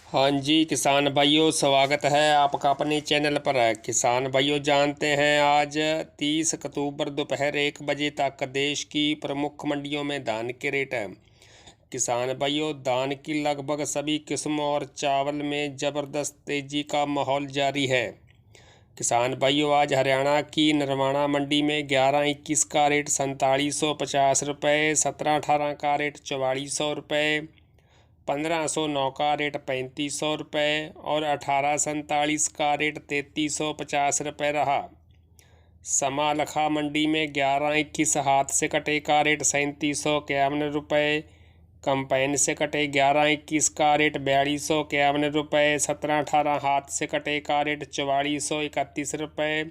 हाँ जी किसान भाइयों, स्वागत है आपका अपने चैनल पर। किसान भाइयों, जानते हैं आज 30 अक्टूबर दोपहर 1 बजे तक देश की प्रमुख मंडियों में धान के रेट हैं। किसान भाइयों, धान की लगभग सभी किस्मों और चावल में ज़बरदस्त तेज़ी का माहौल जारी है। किसान भाइयों, आज हरियाणा की नरवाना मंडी में 11-21 का रेट 4750 रुपये, 17-18 का रेट 4400 रुपये, 1509 का रेट 3500 रुपये और 1847 का रेट 3350 रुपये रहा। समालखा मंडी में 11-21 हाथ से कटे का रेट 3751 रुपये, कंपाइन से कटे 11-21 का रेट 4251 रुपये, 17-18 हाथ से कटे का रेट 4431 रुपये,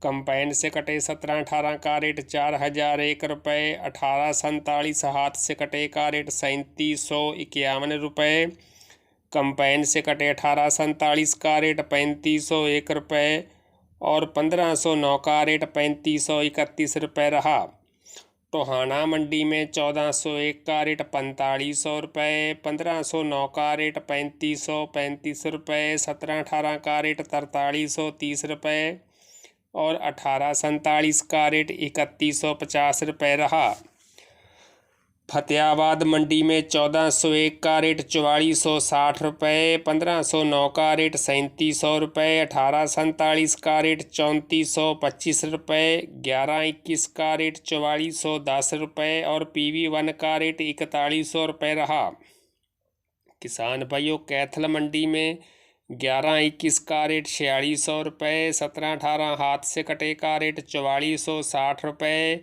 कंपाइन से कटे 17-18 का रेट 4001 रुपये, 1847 हाथ से कटे का रेट 3751 रुपये, कंपाइन से कटे 1847 का रेट 3501 रुपये और 1509 का रेट 3531 रुपये रहा। टोहाना मंडी में 1401 का रेट 4500 रुपये, 1509 का रेट 3535 रुपये, 17-18 का रेट 4330 रुपये और 1847 का रेट 3150 रुपये रहा। फतेहाबाद मंडी में 1401 का रेट 4460 रुपये, 1509 का रेट 3700 रुपये, 1847 का रेट 3425 रुपये, 11-21 का रेट 4410 रुपये और PV1 का रेट 4100 रुपये रहा। किसान भाइयों, कैथल मंडी में 11-21 का रेट 4600 रुपये, 17-18 हाथ से कटे का रेट 4460 रुपये,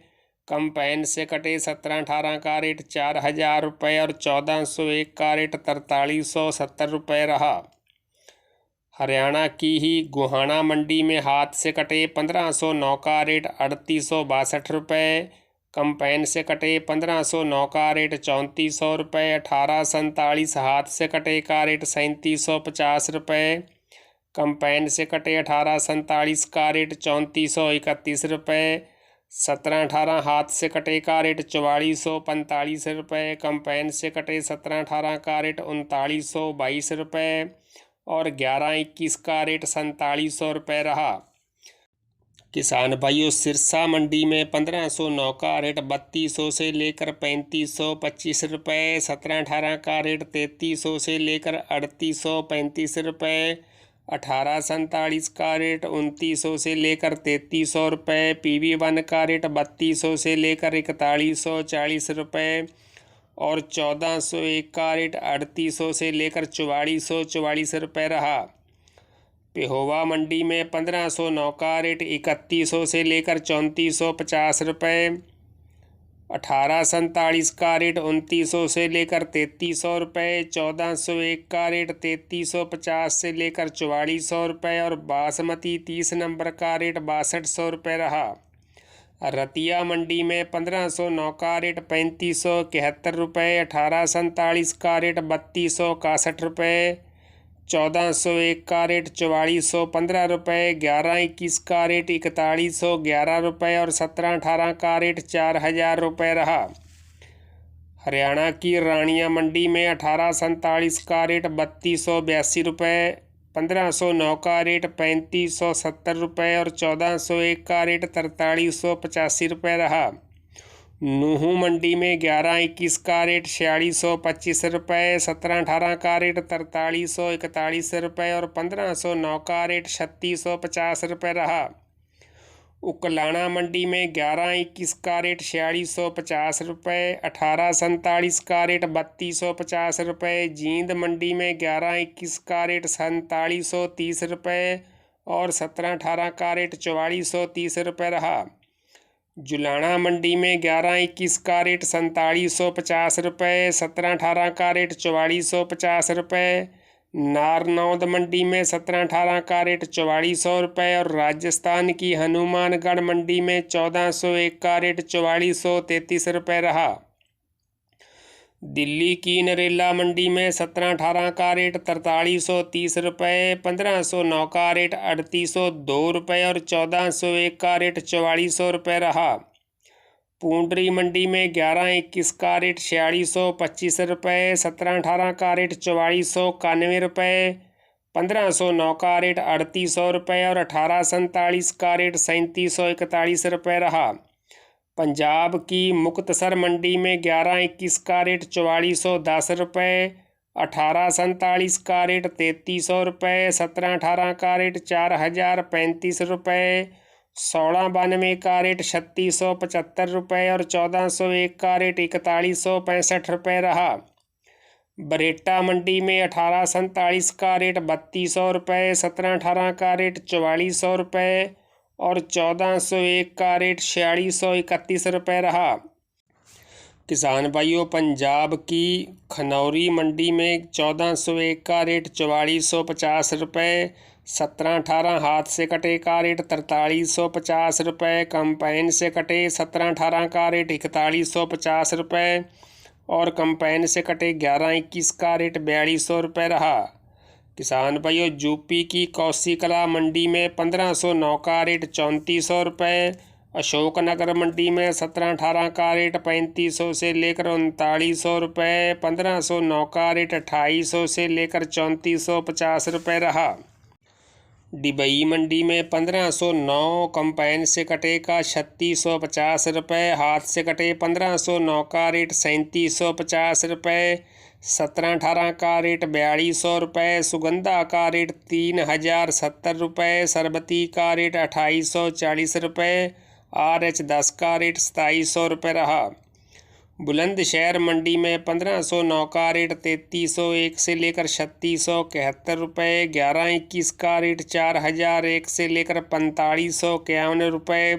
कंपाइन से कटे 17-18 का रेट 4000 रुपये और 1401 का रेट 4370 रुपये रहा। हरियाणा की ही गोहाना मंडी में हाथ से कटे 1509 का रेट 3862 रुपये, कंपाइन से कटे 1509 का रेट 3400 रुपये, 1847 हाथ से कटे का रेट 3750 रुपये, कंपाइन से कटे 1847 का रेट 3431 रुपये, 17-18 हाथ से कटे का रेट 4445 रुपये, कंपाइन से कटे 17-18 का रेट 3922 रुपये और 11-21 का रेट 4700 रुपये रहा। किसान भाइयों, सिरसा मंडी में 1509 का रेट 3200 से लेकर 3525 रुपये, 17-18 का रेट 3300 से लेकर 3835 रुपये, 1847 का रेट 2900 से लेकर 3300 रुपये, PV1 का रेट 3200 से लेकर 4140 रुपये और 1401 का रेट 3800 से लेकर 4444 रुपये रहा। पेहोवा मंडी में 1509 का रेट 3100 से लेकर 3450 रुपये, 1847 का रेट 2900 से लेकर 3300 रुपये, 1401 का रेट 3350 से लेकर 4400 रुपये और बासमती 30 नंबर का रेट 6200 रुपये रहा। रतिया मंडी में 1509 का रेट 3571 रुपये, 1847 का रेट 3261 रुपये, 1401 का रेट 4415 रुपये, 11-21 का रेट 4111 रुपये और 17-18 का रेट 4000 रुपये रहा। हरियाणा की रानिया मंडी में 1847 का रेट 3282 रुपये, 1509 का रेट 3570 रुपये और 1401 का रेट 4385 रुपये रहा। नूहू मंडी में 11-21 का रेट 4625 रुपये, 17-18 का रेट 4341 रुपये और 1509 का रेट 3650 रुपये रहा। उकलाना मंडी में 11-21 का रेट 4650 रुपये, 1847 का रेट 3250 रुपये, जींद मंडी में 11-21 का रेट 4730 रुपये और 17-18 का रेट 4430 रुपये रहा। जुलाना मंडी में 11-21 का रेट 4750 रुपये, 17-18 का रेट 4450 रुपये, नारनौद मंडी में 17-18 का रेट 4400 रुपये और राजस्थान की हनुमानगढ़ मंडी में 1401 का रेट 4433 रुपये रहा। दिल्ली की नरेला मंडी में 17-18 का रेट 4330 रुपये, 1509 का रेट 3802 रुपये और 1401 का रेट 4400 रुपये रहा। पूंडरी मंडी में 11-21 का रेट 4625 रुपये, 17-18 का रेट 4491 रुपये, 1509 का रेट 3800 रुपये और 1847 का रेट 3741 रुपये रहा। पंजाब की मुक्तसर मंडी में 11-21 का रेट 4410 रुपये, 1847 का रेट 3300 रुपये, 17-18 का रेट 4035 रुपये, 1692 का रेट 3675 रुपये और 1401 का रेट 4165 रुपये रहा। बरेटा मंडी में 1847 का रेट 3200 रुपये, 17-18 का रेट 4400 रुपये और 1401 का रेट 4631 रुपये रहा। किसान भाइयों, पंजाब की खनौरी मंडी में 1401 का रेट 4450 रुपये, 17-18 हाथ से कटे का रेट 4350 रुपये, कंपाइन से कटे 17-18 का रेट 4150 रुपये और कंपाइन से कटे 11-21 का रेट 4200 रुपये रहा। किसान भाइयों, यूपी की कौशिकला मंडी में 1509 का रेट 3400 रुपये, अशोकनगर मंडी में 17-18 का रेट 3500 से लेकर 3900 रुपये, 1509 का रेट 2800 से लेकर 3450 रुपये रहा। डिबई मंडी में 1509 कंपाइन से कटे का 3650 रुपये, हाथ से कटे 1509 का रेट 3750 रुपये, 17-18 का रेट 4200 रुपये, सुगंधा का रेट 3070 रुपये, सरबती का रेट 2840 रुपये, RH10 का रेट 2700 रुपये रहा। बुलंदशहर मंडी में 1509 का रेट 3301 से लेकर 3671 रुपये, 11-21 का रेट 4001 से लेकर 4551 रुपये,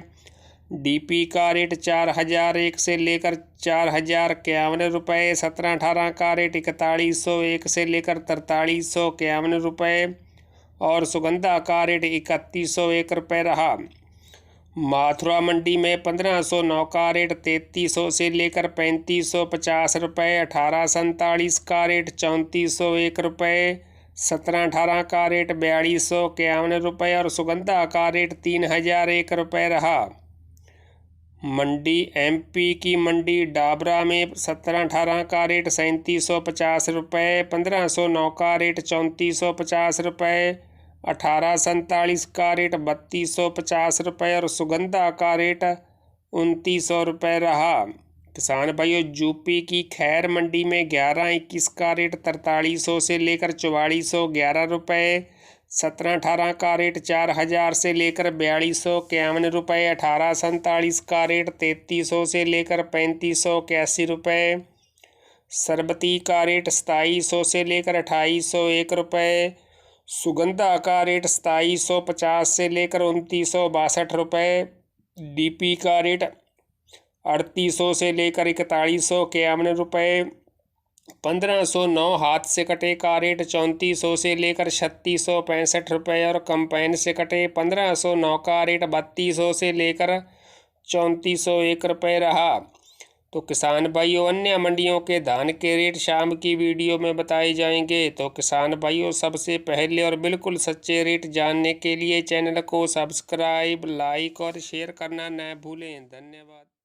DP का रेट 4001 से लेकर 4051 रुपये, 17-18 का रेट 4101 से लेकर 4351 रुपये और सुगंधा का रेट 3101 रुपये रहा। मथुरा मंडी में 1509 का रेट 3300 से लेकर 3550 रुपये, 1847 का रेट 3401 रुपये, 17-18 का रेट 4251 रुपये और सुगंधा का रेट 3001 रुपये रहा। मंडी MP की मंडी डाबरा में 17-18 का रेट 3750 रुपये, 1509 का रेट 3450 रुपये, 1847 का रेट 3250 रुपये और सुगंधा का रेट 2900 रुपये रहा। किसान भाइयों, यूपी की खैर मंडी में 11-21 का रेट 4300 से लेकर 4411 रुपये, 17-18 का रेट 4000 से लेकर 4251 रुपये, 1847 का रेट 3300 से लेकर 3581 रुपये, सरबती का रेट 2700 से3801 रुपये, सुगंधा का रेट 2750 से लेकर 2962 रुपये, DP का रेट 3800 से लेकर 4151 रुपये, 1509 हाथ से कटे का रेट 3400 से लेकर 3665 रुपये और कंपाइन से कटे 1509 का रेट 3200 से लेकर 3401 रुपये रहा। तो किसान भाइयों, अन्य मंडियों के धान के रेट शाम की वीडियो में बताए जाएंगे। तो किसान भाइयों, सबसे पहले और बिल्कुल सच्चे रेट जानने के लिए चैनल को सब्सक्राइब, लाइक और शेयर करना न भूलें। धन्यवाद।